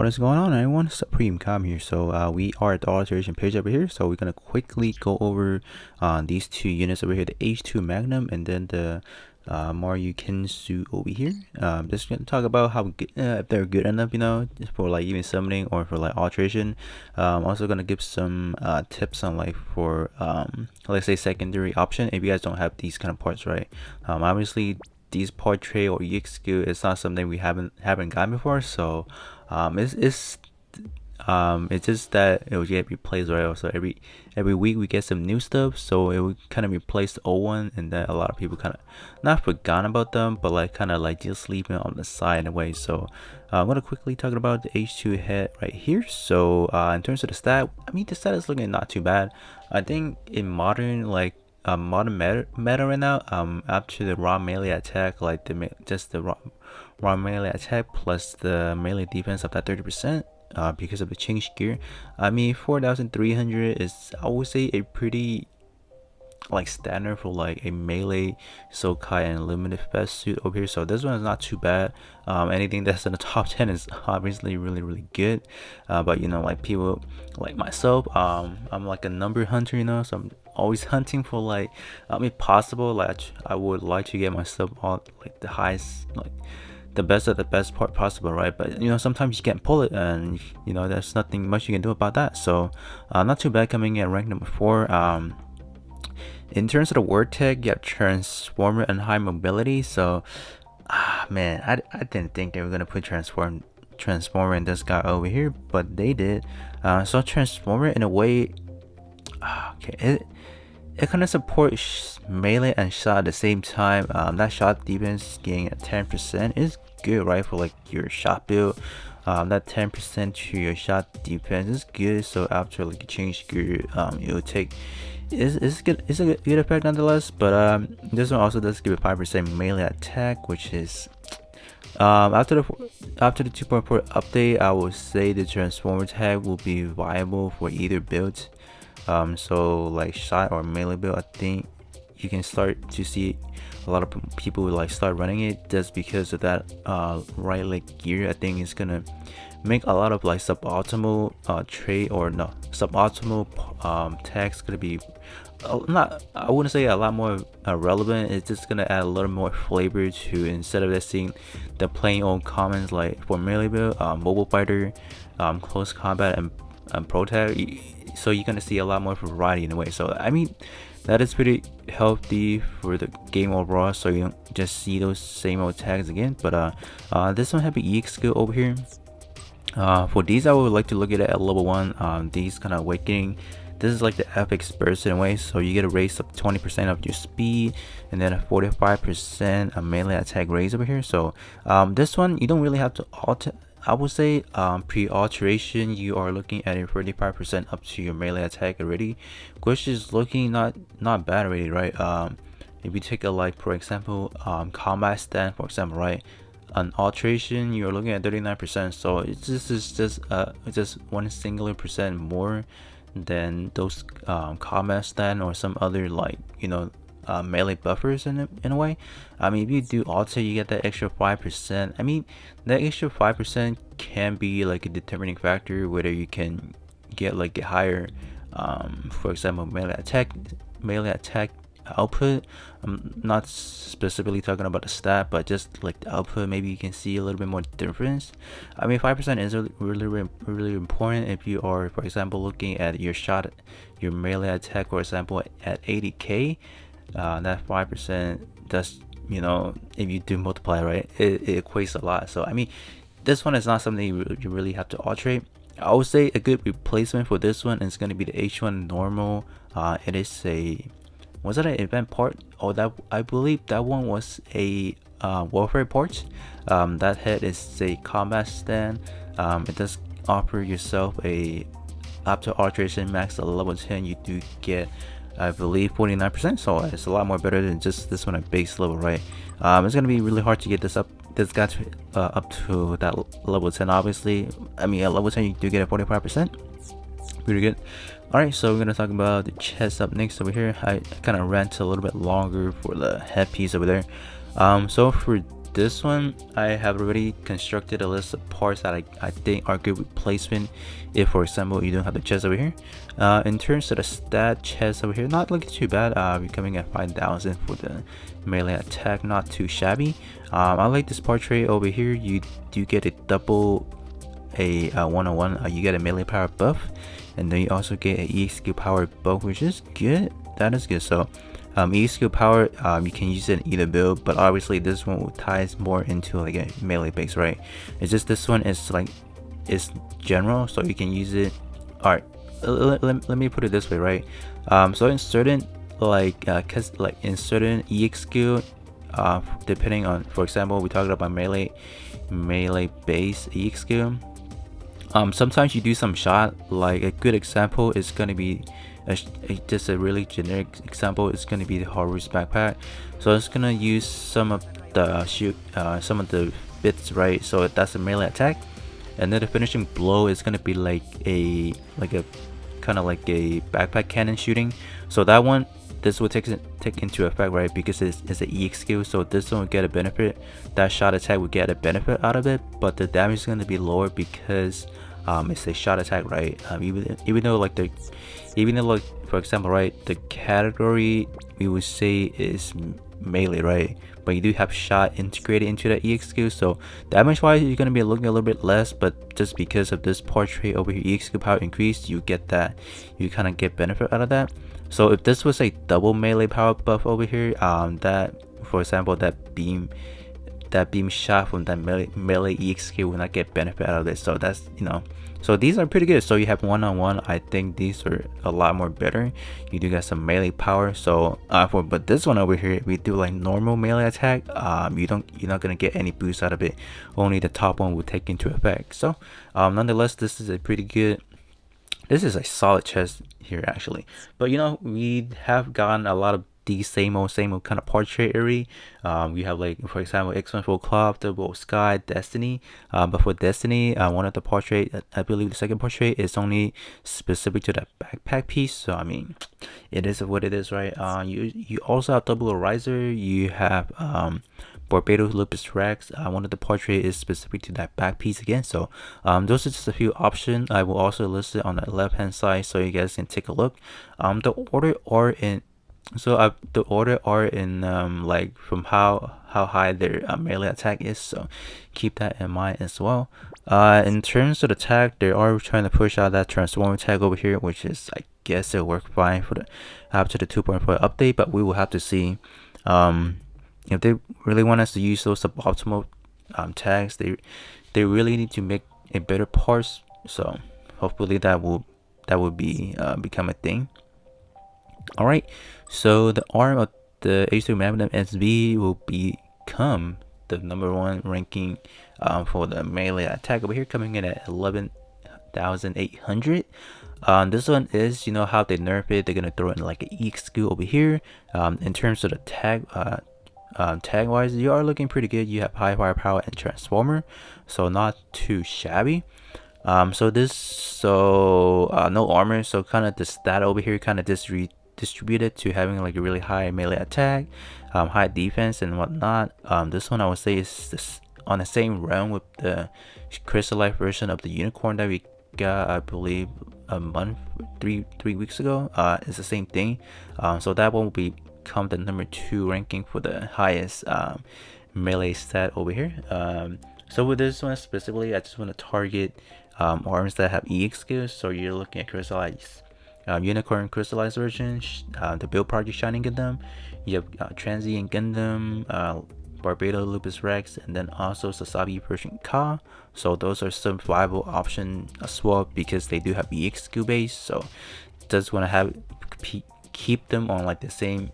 What is going on, everyone? Supreme Com here. So we are at the alteration page over here. So we're gonna quickly go over these two units over here, the H2 Magnum and then the Maryu Kenshi over here. Just gonna talk about how good, if they're good enough, for like even summoning or for like alteration. Also gonna give some tips on like for let's say secondary option if you guys don't have these kind of parts, right? Obviously these portrait or EX skill is not something we haven't gotten before, so it's just that it will get replaced, right? So every week we get some new stuff, so it will kind of replace the old one, and then a lot of people kind of not forgotten about them, but like kind of like just leaving it on the side in a way. So I'm gonna quickly talk about the H2 head right here. So in terms of the stat, I mean the stat is looking not too bad. I think in modern modern meta right now, after the raw melee attack, like just the raw melee attack plus the melee defense of that 30%, because of the change gear, I mean 4,300 is, I would say, a pretty like standard for like a melee Sokai and Illuminative Vest suit over here. So this one is not too bad. Anything that's in the top 10 is obviously really good. But like people like myself, I'm like a number hunter, so I'm always hunting for like, if possible, like I would like to get myself on like the highest, like the best of the best part possible, right? But sometimes you can't pull it, and there's nothing much you can do about that. So not too bad coming in at rank number 4. In terms of the word tag, you have transformer and high mobility. So man, I didn't think they were gonna put transformer in this guy over here, but they did. So transformer in a way, okay, it kind of supports melee and shot at the same time. That shot defense getting at 10% is good, right? For like your shot build, that 10% to your shot defense is good. So after like you change gear, it will take, it's good. It's a good effect nonetheless. But this one also does give a 5% melee attack, which is after the 2.4 update, I would say the transformer tag will be viable for either build. So like shot or melee build, I think you can start to see a lot of people like start running it just because of that right leg gear. I think it's gonna make a lot of like suboptimal trade, or no, suboptimal tags gonna be not, I wouldn't say a lot more relevant. It's just gonna add a little more flavor to, instead of just seeing the plain old commons like for melee build, mobile fighter, close combat, and pro tag. So you're gonna see a lot more variety in a way. So I mean that is pretty healthy for the game overall, so you don't just see those same old tags again. But this one have an EX skill over here. For these, I would like to look at it at level 1. These kind of awakening, this is like the epic burst in a way, so you get a raise of 20% of your speed, and then a 45% a melee attack raise over here. So this one you don't really have to alter. I would say pre-alteration you are looking at a 35% up to your melee attack already, which is looking not bad already, right? If you take a, like for example, combat stand, for example, right? An alteration you're looking at 39%, so this is just one singular percent more than those combat stand or some other, like melee buffers in a way. I mean, if you do alter, you get that extra 5%. I mean, that extra 5% can be like a determining factor whether you can get like a higher for example melee attack output. I'm not specifically talking about the stat, but just like the output, maybe you can see a little bit more difference. I mean 5% is really important if you are, for example, looking at your melee attack, for example, at 80k. That 5% does, if you do multiply, right, it equates a lot. So I mean this one is not something you really have to alterate. I would say a good replacement for this one is going to be the H1 normal. It is a, was that an event part? Oh, that, I believe that one was a warfare port. That head is a combat stand. It does offer yourself a, after alteration max at level 10 you do get, I believe, 49%, so it's a lot more better than just this one at base level, right? It's gonna be really hard to get this guy to, up to that level 10. Obviously, I mean at level 10 you do get a 45%, pretty good. Alright, so we're gonna talk about the chest up next over here. I kind of rant a little bit longer for the headpiece over there. So for this one, I have already constructed a list of parts that I think are good replacement if, for example, you don't have the chest over here. In terms of the stat chest over here, not looking too bad. We're coming at 5,000 for the melee attack, not too shabby. I like this portrait over here. You do get a double a 101. You get a melee power buff, and then you also get a EXQ power buff, which is good. That is good. So EXQ power, you can use it in either build, but obviously this one ties more into like a melee base, right? It's just this one is like, it's general, so you can use it. All right, let me put it this way, right? So in certain in certain EXQ, depending on, for example, we talked about melee base EXQ. Sometimes you do some shot. Like a good example is gonna be just a really generic example. It's gonna be the Haru's backpack. So it's gonna use some of the bits, right? So that's a melee attack, and then the finishing blow is gonna be like a kind of like a backpack cannon shooting. So that one, this will take into effect, right? Because it's an EXQ, so this one will get a benefit. That shot attack will get a benefit out of it, but the damage is going to be lower because it's a shot attack, right? Even though like for example, right, the category we would say is melee, right? But you do have shot integrated into that EXQ, so damage wise you're gonna be looking a little bit less, but just because of this portrait over here, EXQ power increased, you get that, you kind of get benefit out of that. So if this was a double melee power buff over here, that, for example, that beam shot from that melee EXQ will not get benefit out of this. So that's, so these are pretty good. So you have one-on-one. I think these are a lot more better. You do get some melee power. So but this one over here, we do like normal melee attack. You're not gonna get any boost out of it. Only the top one will take into effect. So nonetheless, this is a pretty good. This is a solid chest here actually, but we have gotten a lot of these same old kind of portrait area. We have, like, for example, X1 Full Cloth, Double Sky, Destiny. But for Destiny, one of the portrait, I believe the second portrait, is only specific to that backpack piece. So I mean, it is what it is, right? You also have Double Riser. You have Barbados Lupus Rex. One of the portrait is specific to that back piece again. So those are just a few options. I will also list it on the left hand side so you guys can take a look. The order are in like from how high their melee attack is, so keep that in mind as well. In terms of the tag, they are trying to push out that transformer tag over here, which is, I guess, it'll work fine for after the 2.4 update, but we will have to see if they really want us to use those suboptimal tags. They really need to make a better parse, so hopefully that will be become a thing. All right, so the arm of the H3 Magnum SB will become the #1 ranking for the melee attack over here, coming in at 11,800. This one is, how they nerf it, they're gonna throw in like an EXQ over here. In terms of the tag wise, you are looking pretty good. You have high firepower and transformer, so not too shabby. No armor, so kind of the stat over here kind of distributed to having like a really high melee attack, high defense and whatnot. This one I would say is on the same realm with the crystallized version of the unicorn that we got, I believe, three weeks ago. It's the same thing. So that one will become the #2 ranking for the highest melee stat over here. So with this one specifically, I just want to target arms that have EXQs. So you're looking at crystallized unicorn crystallized version, the build project Shining Gundam. You have Transient Gundam, Barbados Lupus Rex, and then also Sasabi Persian Ka. So those are some viable options as well because they do have EXQ base. So just want to have keep them on like the same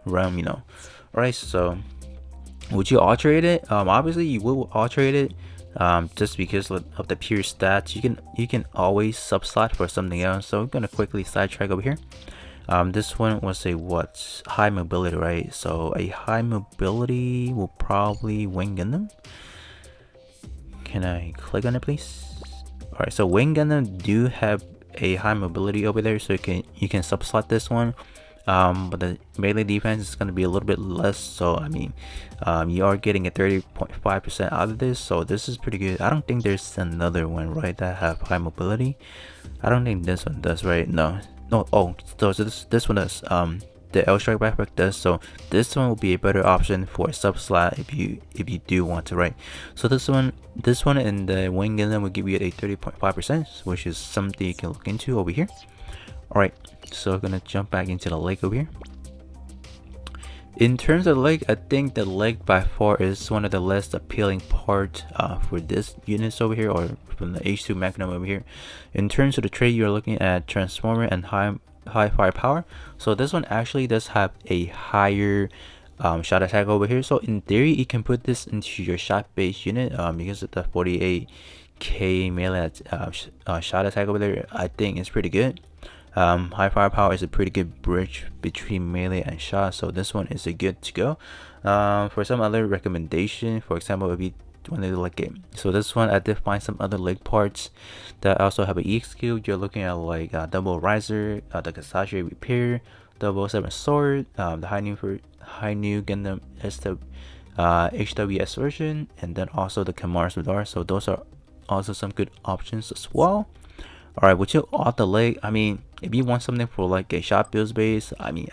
realm, Alright, so would you alterate it? Obviously you will alterate it. Just because of the pure stats, you can always subslot for something else. So I'm gonna quickly sidetrack over here. This one was a high mobility, right? So a high mobility will probably Wing Gundam. Can I click on it, please? All right, so Wing Gundam do have a high mobility over there, so you can subslot this one. but the melee defense is going to be a little bit less. So I mean, you are getting a 30.5% out of this, so this is pretty good. I don't think there's another one, right, that have high mobility. I don't think this one does, right? No. Oh, so this one does. The L strike backpack does. So this one will be a better option for a sub slot if you do want to, right? So this one and the wing gun will give you a 30.5%, which is something you can look into over here. All right, so we're gonna jump back into the leg over here. In terms of leg, I think the leg by far is one of the less appealing part for this units over here, or from the H2 Magnum over here. In terms of the trait, you're looking at transformer and high firepower. So this one actually does have a higher shot attack over here. So in theory, you can put this into your shot based unit because of the 48k melee shot attack over there. I think it's pretty good. High firepower is a pretty good bridge between melee and shot, so this one is a good to go. For some other recommendation, for example, if you want to do like it, so this one I did find some other leg parts that also have an EX skill. You're looking at like double riser, the Kasashi repair, 007 sword, the high new Gundam HWS version, and then also the Kamara's radar. So those are also some good options as well. Alright, with your auto leg, I mean, if you want something for like a shot build base, I mean,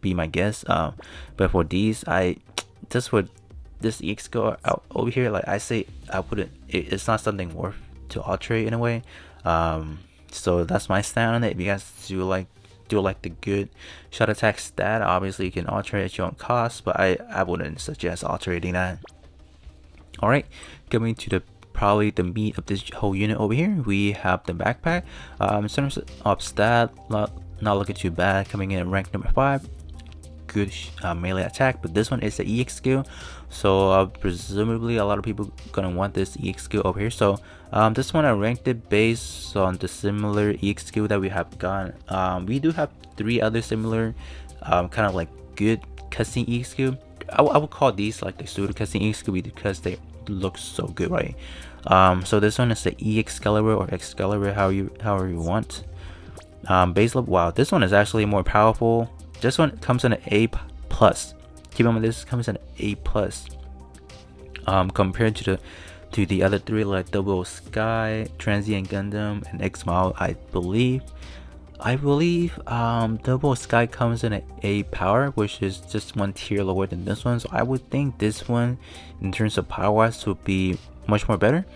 be my guess. But for these, just for this EX go out over here, like I say, I wouldn't. It's not something worth to alterate in a way. So that's my stand on it. If you guys do like the good shot attack stat, obviously you can alterate at your own cost, but I wouldn't suggest alterating that. Alright, coming to the probably the meat of this whole unit over here, we have the backpack. In terms of stat, not looking too bad, coming in at rank number 5. Good melee attack, but this one is the EX skill, so presumably a lot of people gonna want this EX skill over here. So this one I ranked it based on the similar EX skill that we have gotten. We do have 3 other similar kind of like good cutscene EX skill. I would call these like the pseudo cutscene EX skill because they look so good, right? So this one is the Excalibur or Excalibur, however you want. Base level, wow, this one is actually more powerful. This one comes in an A+. Keep in mind this comes in an A+. Compared to the other 3 like Double Sky, Transient Gundam, and X-Mile, I believe Double Sky comes in an A power, which is just 1 tier lower than this one. So I would think this one, in terms of power wise, would be much more better.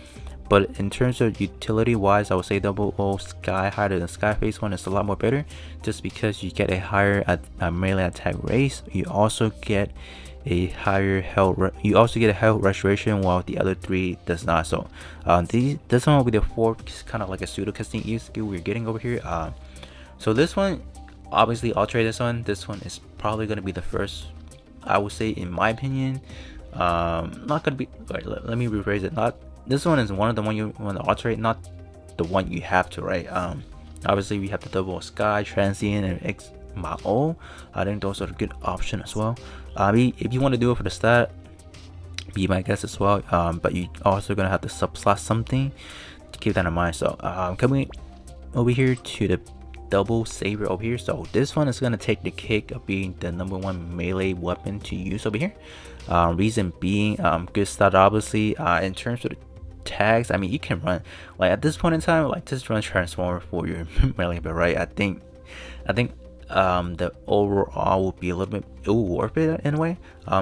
But in terms of utility wise, I would say Double Sky higher than Skyface one is a lot more better, just because you get a higher melee attack race. You also get a higher health. You also get a health restoration, while the other 3 does not. So this one will be the 4th kind of like a pseudo casting E skill we're getting over here. So this one, obviously alterate this one. This one is probably going to be the first, I would say, in my opinion. Not going to be, wait, let me rephrase it. Not, this one is one of the one you want to alterate, not the one you have to, right? Obviously we have the Double Sky, Transient, and X-Mao. I think those are a good option as well. If you want to do it for the stat, be my guess as well. But you also going to have to subslot something to keep that in mind. So coming over here to the Double Saber over here, so this one is going to take the cake of being the #1 melee weapon to use over here. Reason being, good stat obviously. In terms of the tags, I mean, you can run, like at this point in time, like just run Transformer for your melee, but right, I think the overall will be a little bit worth it in a way.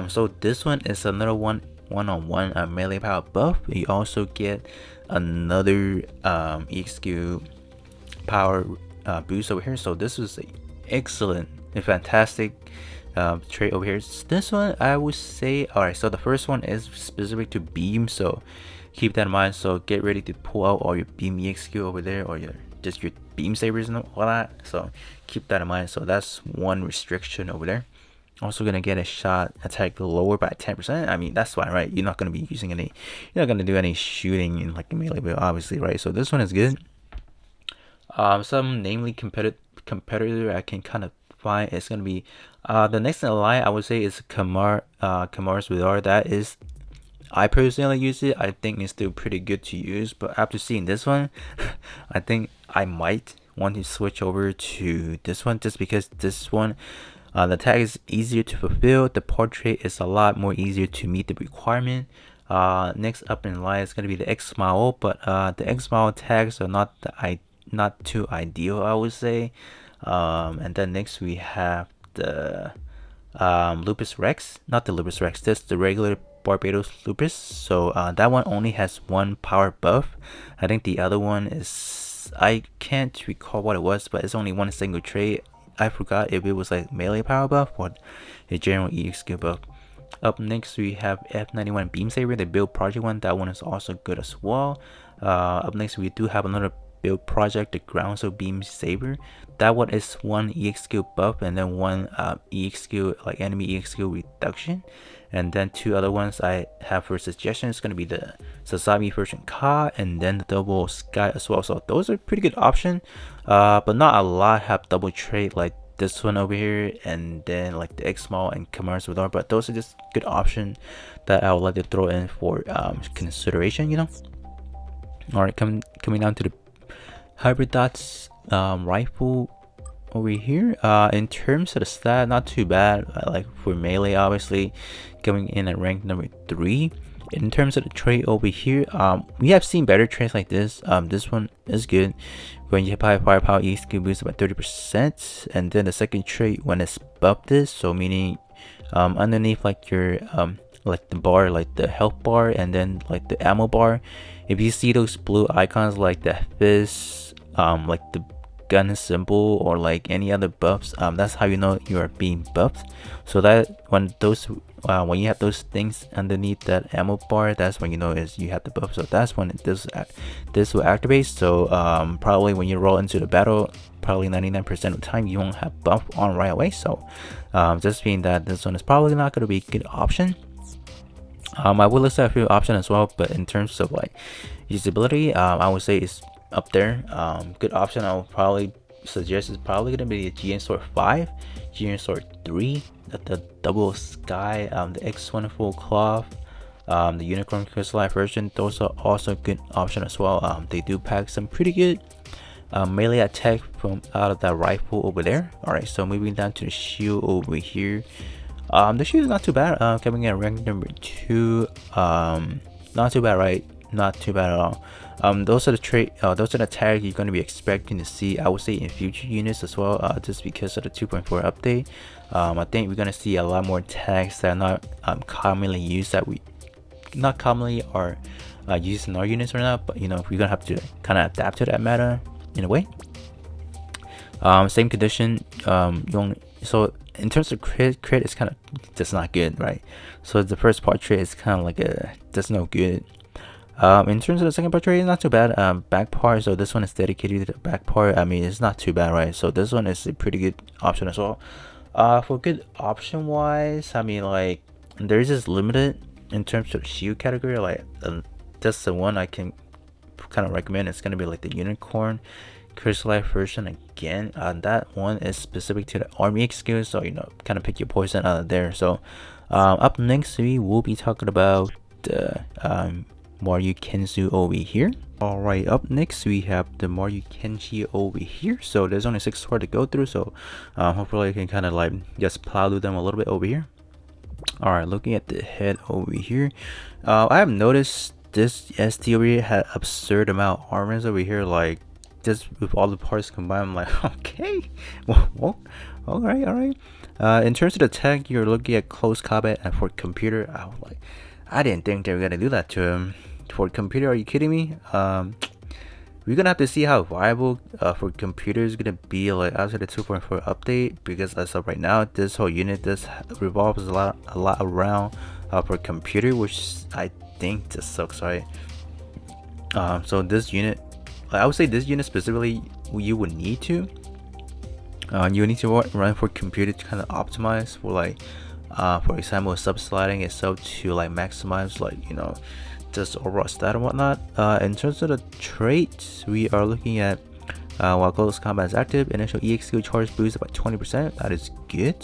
So this one is another one-on-one melee power buff. You also get another EXQ power boost over here. So this is a excellent and fantastic trait over here. This one I would say, all right, so the first one is specific to beam, so keep that in mind. So get ready to pull out all your beam EXQ over there, or your beam sabers and all that. So keep that in mind. So that's one restriction over there. Also gonna get a shot attack lower by 10%. I mean, that's fine, right? You're not gonna be using any, you're not gonna do any shooting in like a melee build, obviously, right? So this one is good. Some namely competitor I can kind of find is gonna be the next in line. I would say is Kamara's radar. That is, I personally use it. I think it's still pretty good to use, but after seeing this one, I think I might want to switch over to this one just because this one, the tag is easier to fulfill. The portrait is a lot more easier to meet the requirement. Next up in line is going to be the X model, but the X model tags are not too ideal, I would say. And then next we have the Lupus Rex, not the Lupus Rex, this the regular Barbados Lupus. So that one only has one power buff. I think the other one is, I can't recall what it was, but it's only one single trait. I forgot if it was like melee power buff or a general EX skill buff. Up next we have F91 Beam Saber, the build project one. That one is also good as well. Up next we do have another build project, the Groundsel Beam Saber. That one is one EX skill buff and then one EX skill, like enemy EX skill reduction. And then two other ones I have for suggestion is going to be the Sasami version Ka and then the double Sky as well. So those are pretty good option, but not a lot have double trait like this one over here, and then like the X Small and Kamaras with R. But those are just good option that I would like to throw in for consideration, you know. All right, coming down to the Hybrid Dots rifle over here. In terms of the stat, not too bad. Like for melee, obviously coming in at rank number 3. In terms of the trait over here, we have seen better traits like this. This one is good when you apply firepower, EX skill boost by 30%, and then the second trait when it's buffed this, so meaning underneath like your like the bar, like the health bar, and then like the ammo bar, if you see those blue icons like the fist, like the gun symbol, or like any other buffs, that's how you know you are being buffed. So that when you have those things underneath that ammo bar, that's when you know is you have the buff. So that's when this will activate. So probably when you roll into the battle, probably 99% of the time you won't have buff on right away. So just being that this one is probably not going to be a good option. I will list out a few options as well, but in terms of like usability, I would say it's up there. Good option I would probably suggest is probably going to be the GN Sword 5, GN Sword 3, the double Sky, the X24 Cloth, the Unicorn Crystallite version. Those are also good option as well. They do pack some pretty good melee attack from out of that rifle over there. Alright, so moving down to the shield over here. The shield is not too bad, coming in at rank number 2. Not too bad, right? Not too bad at all. Those are the tags you're going to be expecting to see, I would say, in future units as well, just because of the 2.4 update. I think we're going to see a lot more tags that are not commonly used, that we not commonly are used in our units or not, but you know, we're going to have to kind of adapt to that meta in a way. Same condition, so in terms of crit is kind of just not good, right? So the first portrait is kind of like just no good. In terms of the second portrait, it's not too bad. Back part, so this one is dedicated to the back part. I mean, it's not too bad, right? So this one is a pretty good option as well. For good option wise, I mean, like there's just limited in terms of shield category. Like that's the one I can kind of recommend. It's gonna be like the Unicorn Crystallite version again. That one is specific to the army X skill, so you know, kind of pick your poison out of there. So up next we will be talking about the Maryu Kenshi over here. Alright, up next we have the Maryu Kenshi over here. So there's only 6 swords to go through, so hopefully I can kind of like just plow through them a little bit over here. Alright, looking at the head over here, I have noticed this ST over here had absurd amount of armors over here, like just with all the parts combined. I'm like, okay, well, alright. In terms of the tech, you're looking at close combat, and for computer, I was like, I didn't think they were gonna do that to him. For computer, are you kidding me? We're gonna have to see how viable for computer is gonna be like after the 2.4 update, because as of right now, this whole unit revolves a lot around for computer, which I think just sucks, right? So this unit, I would say this unit specifically, you would need to run for computer to kind of optimize for like for example sub sliding itself to like maximize, like, you know, just overall stat and whatnot. In terms of the traits, we are looking at while close combat is active, initial EX skill charge boosted by 20%. That is good.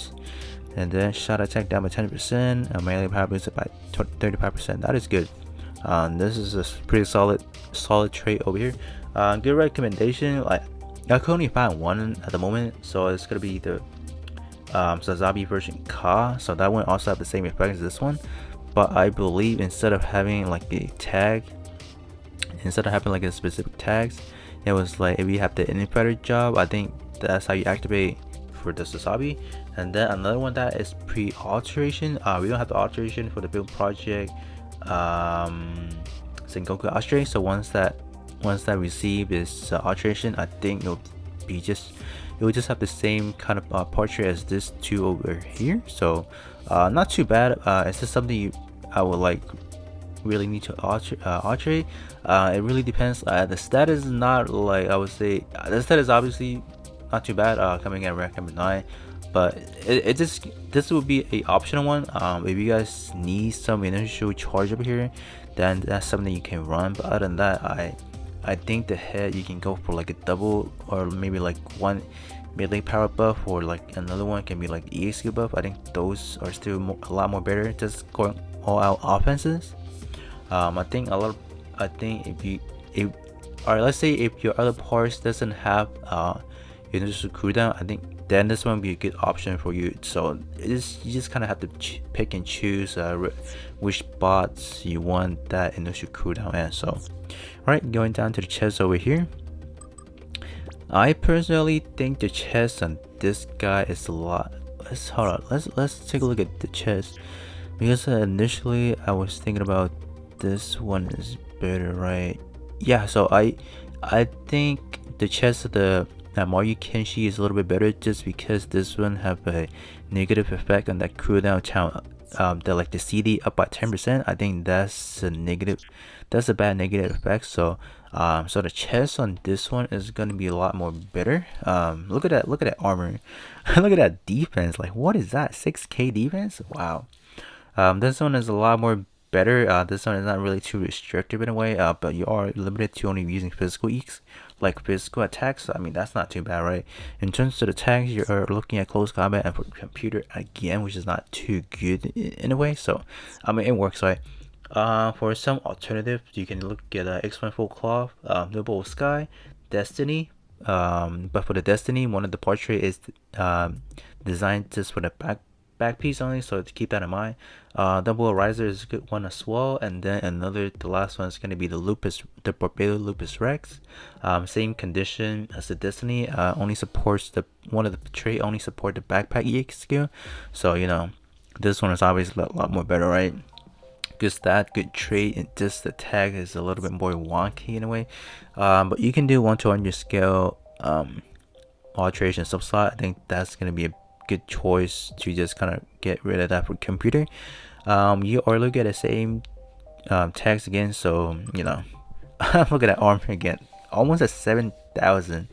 And then shot attack down by 10%, and melee power boosted by 35%. That is good. This is a pretty solid trait over here. Good recommendation. Like I could only find one at the moment, so it's gonna be the Sazabi version Ka. So that one also have the same effect as this one, but I believe instead of having like a tag, instead of having like a specific tags, it was like if you have the infighter job, I think that's how you activate for the Sazabi. And then another one that is pre-alteration. We don't have the alteration for the build project Sengoku Astre. So once that receive is alteration, I think it will just have the same kind of portrait as this two over here. So not too bad. It's just something I would like really need to alterate. It really depends. The stat is not like, I would say the stat is obviously not too bad, coming at rank number 9, but this would be a optional one. If you guys need some initial charge over here, then that's something you can run. But other than that, I think the head you can go for like a double, or maybe like one melee power buff, or like another one can be like EXQ buff. I think those are still a lot more better, just going all out offenses. I think let's say if your other parts doesn't have initial cooldown, I think then this one would be a good option for you. So you just kind of have to pick and choose which bots you want that initial cooldown at. So alright, going down to the chest over here, I personally think the chest on this guy is a lot. Let's take a look at the chest, because initially I was thinking about this one is better, right? Yeah, so I think the chest of the Maryu Kenshi is a little bit better, just because this one have a negative effect on that cooldown count. The like the CD up by 10%. I think that's a bad negative effect. So so the chest on this one is gonna be a lot more better. Look at that armor. Look at that defense. Like, what is that? 6k defense? Wow. This one is a lot more better. This one is not really too restrictive in a way, but you are limited to only using physical EX, like physical attacks. So, I mean, that's not too bad, right? In terms of the attacks, you're looking at close combat and for computer again, which is not too good in a way. So I mean, it works, right? For some alternatives, you can look at X1 Full Cloth, Noble Sky, Destiny. But for the Destiny, one of the portrait is designed just for the back piece only, so to keep that in mind. Double Riser is a good one as well, and then the last one is going to be the Barbados Lupus Rex. Same condition as the Destiny, only supports one of the trait only support the backpack EX skill. So you know, this one is obviously a lot more better, right? Good stat, good trait, and just the tag is a little bit more wonky in a way. But you can do 1-to-1 scale alteration subslot. I think that's going to be a good choice to just kind of get rid of that for computer. You are looking at the same tags again, so you know. Look at that armor again, almost at 7,000.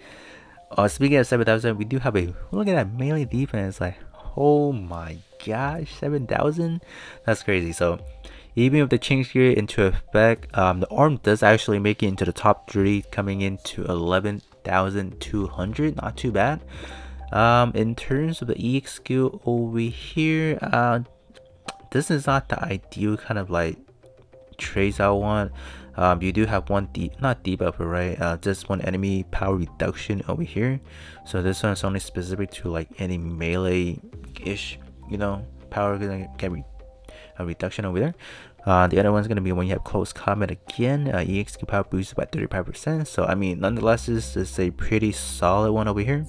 Speaking of 7,000, we do have a look at that melee defense. Like, oh my gosh, 7,000, that's crazy. So even with the change gear into effect, the arm does actually make it into the top 3, coming into 11,200. Not too bad. In terms of the EX skill over here, this is not the ideal kind of like traits I want. You do have one not debuffer, right? Just one enemy power reduction over here. So this one is only specific to like any melee-ish, you know, power gonna get a reduction over there. The other one's gonna be when you have close combat again. EXQ power boosted by 35%. So I mean, nonetheless, this is a pretty solid one over here.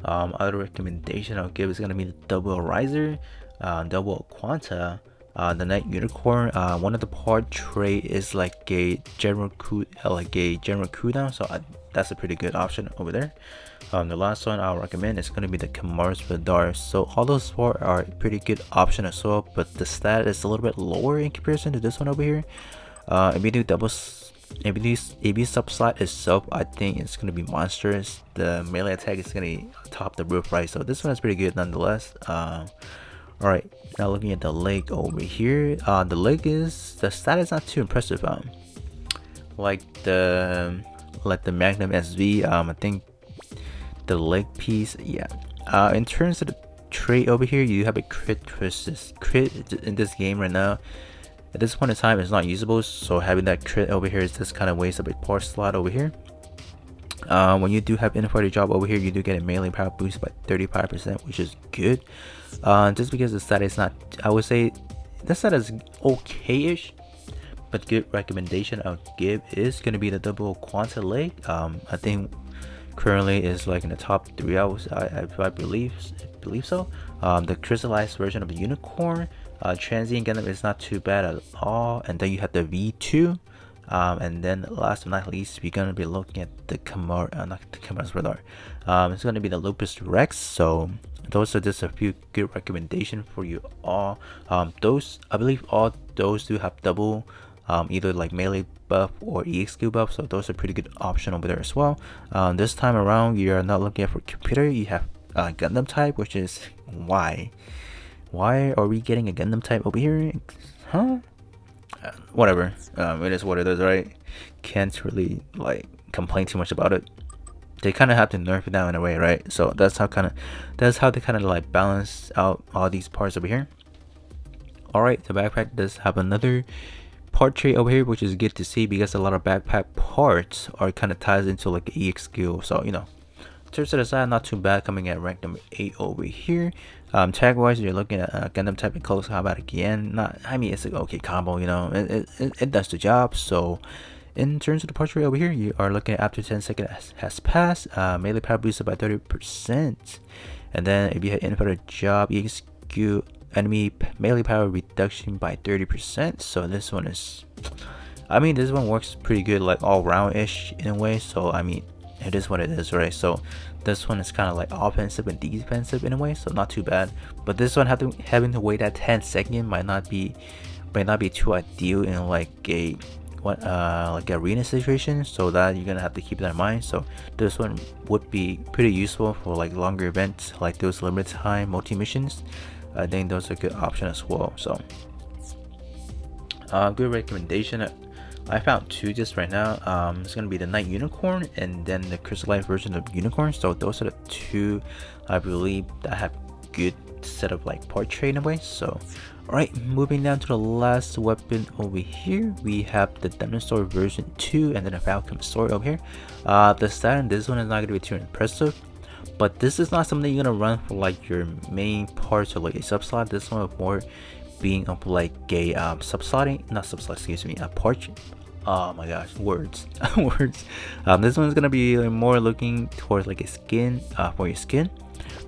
Other recommendation I'll give is gonna be the double riser, double quanta, the night unicorn. One of the part trait is like a general cooldown, so that's a pretty good option over there. The last one I'll recommend is gonna be the Kamar's Radar. So all those four are a pretty good option as well, but the stat is a little bit lower in comparison to this one over here. If you do AB subslot itself, I think it's gonna be monstrous. The melee attack is gonna top the roof, right? So this one is pretty good nonetheless. Alright, now looking at the leg over here. The leg the stat is not too impressive. Like the Magnum SV. I think the leg piece, yeah. In terms of the trait over here, you have a crit in this game right now. At this point in time, it's not usable, so having that crit over here is just kind of waste of a power slot over here. When you do have infighter job over here, you do get a melee power boost by 35%, which is good. Just because the stat is not, I would say the stat is okay-ish, but good recommendation I'll give is gonna be the double quanta leg. I think currently is like in the top 3. I believe so. The crystallized version of the unicorn, transient Gundam is not too bad at all. And then you have the V2. And then last but not least, we're gonna be looking at the not the Kamara's radar. It's gonna be the Lupus Rex. So those are just a few good recommendations for you all. Those, I believe all those do have double either like melee buff or EXQ buff, so those are pretty good option over there as well. This time around, you're not looking at for computer, you have Gundam type, which is why are we getting a Gundam type over here? Huh? Whatever, it is what it is, right? Can't really like complain too much about it. They kind of have to nerf it down in a way, right? So that's how they kind of like balance out all these parts over here. All right, the backpack does have another part trait over here, which is good to see because a lot of backpack parts are kind of ties into like EXQ. So you know, in terms of the side, not too bad, coming at rank number 8 over here. Tag wise, you're looking at Gundam type and close combat again. Not, I mean, it's an okay combo, you know, it does the job. So in terms of the part trait over here, you are looking at after 10 seconds has passed, melee power boosted by 30%, and then if you hit infinite job, EXQ enemy melee power reduction by 30%. So this one is, I mean, this one works pretty good, like all round ish in a way. So I mean, it is what it is, right? So this one is kind of like offensive and defensive in a way, so not too bad. But this one having to wait that 10 second might not be too ideal in like a like arena situation, so that you're gonna have to keep that in mind. So this one would be pretty useful for like longer events, like those limited time multi missions. I think those are good option as well. So good recommendation. I found 2 just right now. It's gonna be the Night Unicorn and then the crystallized version of Unicorn. So those are the 2 I believe that have good set of like part trait in a way. So alright, moving down to the last weapon over here, we have the Dinosaur version 2 and then a Falcon Sword over here. The stat in this one is not gonna be too impressive, but this is not something you're gonna run for like your main parts or like a sub slot. This one is more being of like a subslotting, not subslot, excuse me, a part. Oh my gosh, words. Words. This one is gonna be more looking towards like a skin for your skin.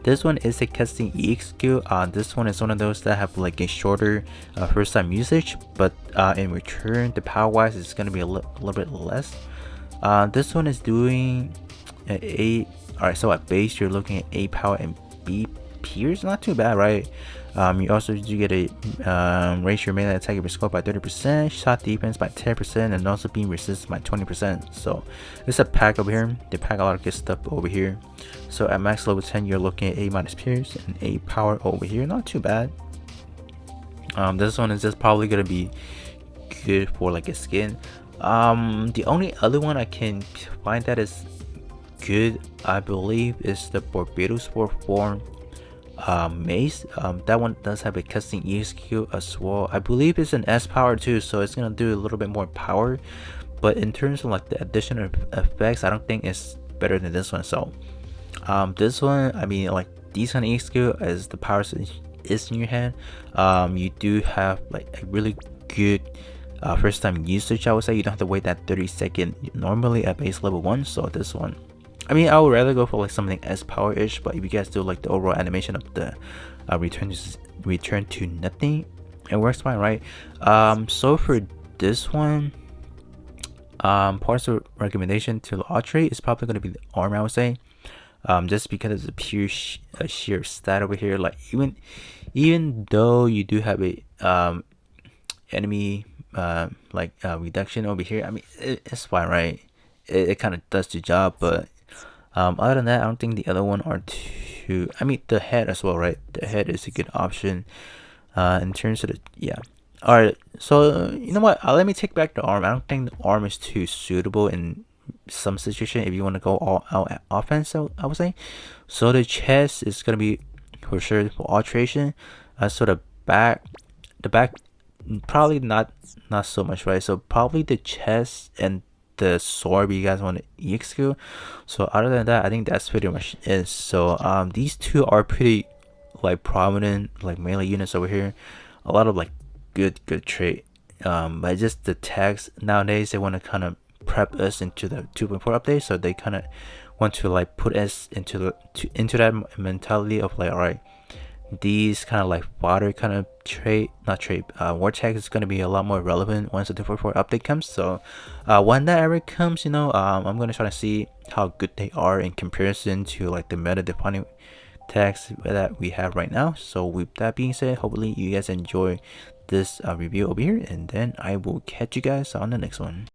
This one is a custom EXQ. This one is one of those that have like a shorter first time usage, but in return the power wise is gonna be a little bit less. This one is doing a alright, so at base you're looking at A power and B pierce, not too bad, right? You also do get a raise your melee attack score by 30%, shot defense by 10%, and also beam resistance by 20%. So it's a pack over here. They pack a lot of good stuff over here. So at max level 10, you're looking at A minus pierce and A power over here. Not too bad. This one is just probably gonna be good for like a skin. The only other one I can find that is good, I believe, is the Barbados Sport form mace. That one does have a custom EXQ as well. I believe it's an S power too, so it's gonna do a little bit more power, but in terms of like the additional effects, I don't think it's better than this one. So this one, I mean, like decent EXQ as the power is in your hand. You do have like a really good first time usage, I would say. You don't have to wait that 30-second normally at base level 1. So this one, I mean, I would rather go for like something S power ish, but if you guys do like the overall animation of the return to nothing, it works fine, right? So for this one, parts of recommendation to the Autre is probably going to be the armor, I would say. Just because it's a pure sheer stat over here. Like even though you do have a enemy reduction over here, I mean it's fine, right? It kind of does the job, but other than that, I don't think the other one are too. I mean, the head as well, right? The head is a good option in terms of the, yeah. All right, so you know what? Let me take back the arm. I don't think the arm is too suitable in some situation if you want to go all out at offense, I would say. So the chest is gonna be for sure for alteration. So the back probably not so much, right? So probably the chest and the sword, but you guys want the EX skill. So other than that, I think that's pretty much it. So these two are pretty like prominent like melee units over here. A lot of like good trait. But just the tags nowadays, they want to kind of prep us into the 2.4 update, so they kind of want to like put us into that mentality of like, all right, these kind of like water kind of trait, not trait, war tag is going to be a lot more relevant once the 2.4 update comes. So when that ever comes, you know, I'm going to try to see how good they are in comparison to like the meta defining tags that we have right now. So with that being said, hopefully you guys enjoy this review over here, and then I will catch you guys on the next one.